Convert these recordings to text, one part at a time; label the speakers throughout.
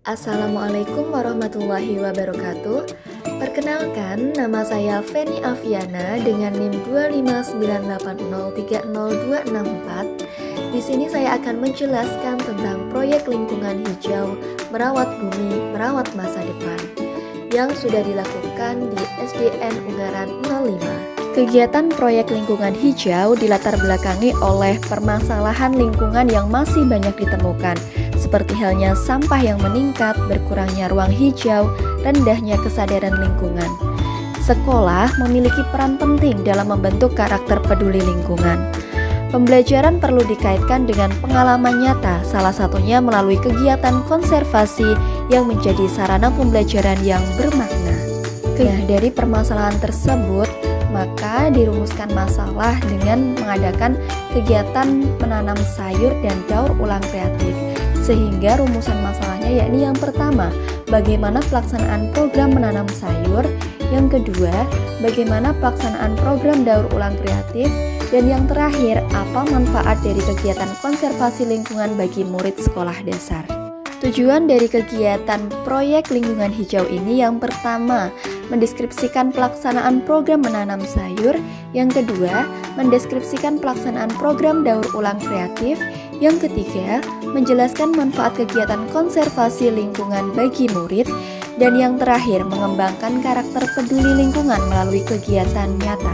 Speaker 1: Assalamualaikum warahmatullahi wabarakatuh. Perkenalkan, nama saya Feni Aviana dengan NIM 259803024. Di sini saya akan menjelaskan tentang proyek lingkungan hijau Merawat Bumi, Merawat Masa Depan yang sudah dilakukan di SDN Ungaran 05. Kegiatan proyek lingkungan hijau dilatar belakangi oleh permasalahan lingkungan yang masih banyak ditemukan, seperti halnya sampah yang meningkat, berkurangnya ruang hijau, rendahnya kesadaran lingkungan. Sekolah memiliki peran penting dalam membentuk karakter peduli lingkungan. Pembelajaran perlu dikaitkan dengan pengalaman nyata, salah satunya melalui kegiatan konservasi yang menjadi sarana pembelajaran yang bermakna. Nah, dari permasalahan tersebut, maka dirumuskan masalah dengan mengadakan kegiatan menanam sayur dan daur ulang kreatif. Sehingga rumusan masalahnya yakni yang pertama, bagaimana pelaksanaan program menanam sayur, yang kedua, bagaimana pelaksanaan program daur ulang kreatif, dan yang terakhir, apa manfaat dari kegiatan konservasi lingkungan bagi murid sekolah dasar. Tujuan dari kegiatan proyek lingkungan hijau ini yang pertama, mendeskripsikan pelaksanaan program menanam sayur, yang kedua, mendeskripsikan pelaksanaan program daur ulang kreatif, yang ketiga, menjelaskan manfaat kegiatan konservasi lingkungan bagi murid, dan yang terakhir, mengembangkan karakter peduli lingkungan melalui kegiatan nyata.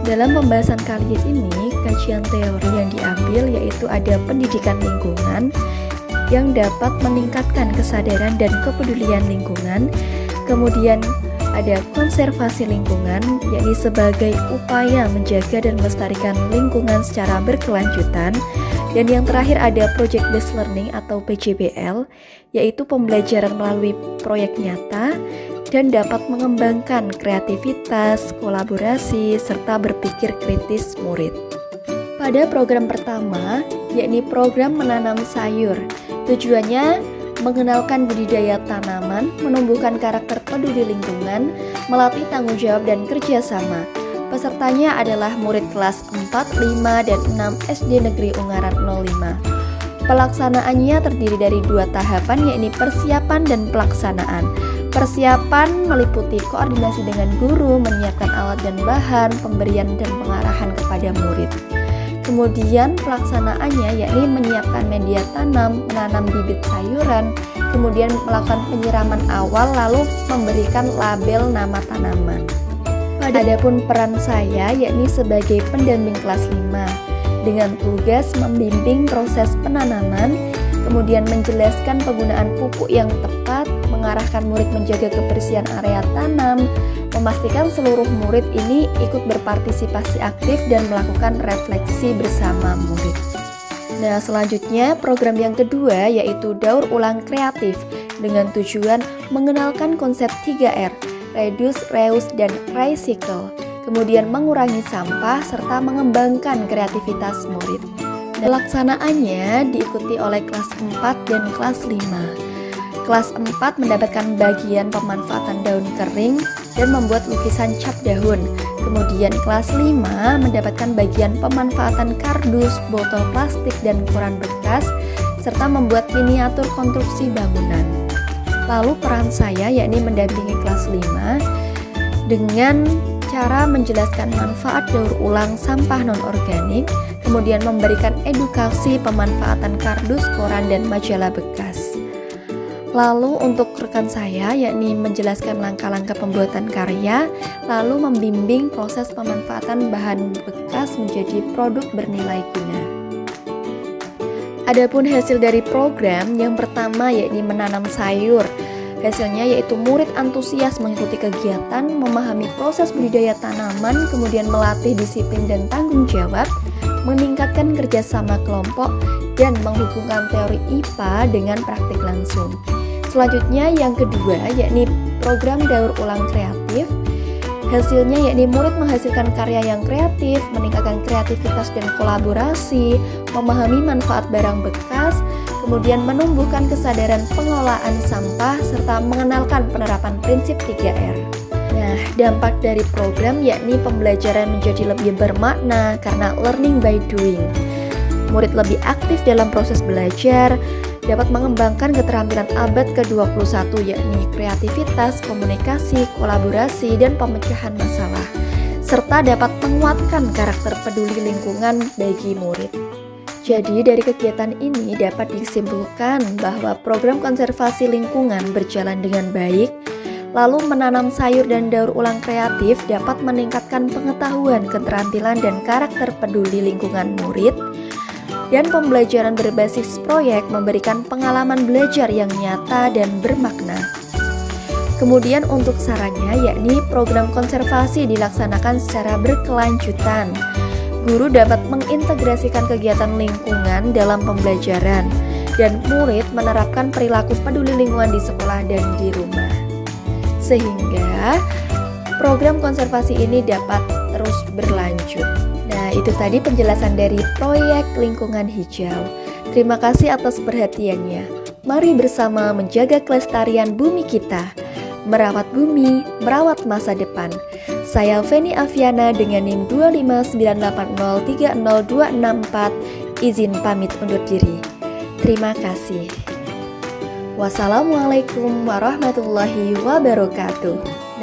Speaker 1: Dalam pembahasan kali ini, kajian teori yang diambil yaitu ada pendidikan lingkungan yang dapat meningkatkan kesadaran dan kepedulian lingkungan, kemudian ada konservasi lingkungan, yakni sebagai upaya menjaga dan melestarikan lingkungan secara berkelanjutan. Dan yang terakhir ada Project Based Learning atau PJBL, yaitu pembelajaran melalui proyek nyata dan dapat mengembangkan kreativitas, kolaborasi, serta berpikir kritis murid. Pada program pertama, yakni program menanam sayur, tujuannya mengenalkan budidaya tanaman, menumbuhkan karakter peduli lingkungan, melatih tanggung jawab dan kerjasama. Pesertanya adalah murid kelas 4, 5, dan 6 SD Negeri Ungaran 05. Pelaksanaannya terdiri dari 2 tahapan, yakni persiapan dan pelaksanaan. Persiapan meliputi koordinasi dengan guru, menyiapkan alat dan bahan, pemberian dan pengarahan kepada murid. Kemudian pelaksanaannya yakni menyiapkan media tanam, menanam bibit sayuran, kemudian melakukan penyiraman awal, lalu memberikan label nama tanaman. Adapun peran saya yakni sebagai pendamping kelas 5 dengan tugas membimbing proses penanaman, kemudian menjelaskan penggunaan pupuk yang tepat, mengarahkan murid menjaga kebersihan area tanam, memastikan seluruh murid ini ikut berpartisipasi aktif dan melakukan refleksi bersama murid. Nah, selanjutnya program yang kedua yaitu daur ulang kreatif dengan tujuan mengenalkan konsep 3R, reduce, reuse, dan recycle, kemudian mengurangi sampah serta mengembangkan kreativitas murid. Pelaksanaannya diikuti oleh kelas 4 dan kelas 5. Kelas 4 mendapatkan bagian pemanfaatan daun kering dan membuat lukisan cap daun. Kemudian kelas 5 mendapatkan bagian pemanfaatan kardus, botol plastik, dan koran bekas, serta membuat miniatur konstruksi bangunan. Lalu peran saya yakni mendampingi kelas 5 dengan cara menjelaskan manfaat daur ulang sampah non-organik, kemudian memberikan edukasi pemanfaatan kardus, koran, dan majalah bekas. Lalu untuk rekan saya yakni menjelaskan langkah-langkah pembuatan karya, lalu membimbing proses pemanfaatan bahan bekas menjadi produk bernilai guna. Adapun hasil dari program yang pertama yakni menanam sayur. Hasilnya yaitu murid antusias mengikuti kegiatan, memahami proses budidaya tanaman, kemudian melatih disiplin dan tanggung jawab, meningkatkan kerjasama kelompok, dan menghubungkan teori IPA dengan praktik langsung. Selanjutnya yang kedua yakni program daur ulang kreatif. Hasilnya yakni murid menghasilkan karya yang kreatif, meningkatkan kreativitas dan kolaborasi, memahami manfaat barang bekas, kemudian menumbuhkan kesadaran pengelolaan sampah, serta mengenalkan penerapan prinsip 3R. Nah, dampak dari program yakni pembelajaran menjadi lebih bermakna karena learning by doing. Murid lebih aktif dalam proses belajar, dapat mengembangkan keterampilan abad ke-21 yakni kreativitas, komunikasi, kolaborasi, dan pemecahan masalah, serta dapat menguatkan karakter peduli lingkungan bagi murid. Jadi dari kegiatan ini dapat disimpulkan bahwa program konservasi lingkungan berjalan dengan baik, lalu menanam sayur dan daur ulang kreatif dapat meningkatkan pengetahuan, keterampilan, dan karakter peduli lingkungan murid, dan pembelajaran berbasis proyek memberikan pengalaman belajar yang nyata dan bermakna. Kemudian untuk sarannya yakni program konservasi dilaksanakan secara berkelanjutan. Guru dapat mengintegrasikan kegiatan lingkungan dalam pembelajaran, dan murid menerapkan perilaku peduli lingkungan di sekolah dan di rumah. Sehingga program konservasi ini dapat terus berlanjut. Nah, itu tadi penjelasan dari proyek lingkungan hijau. Terima kasih atas perhatiannya. Mari bersama menjaga kelestarian bumi kita. Merawat bumi, merawat masa depan. Saya Feni Aviana dengan NIM 259803024. Izin pamit undur diri. Terima kasih. Wassalamualaikum warahmatullahi wabarakatuh.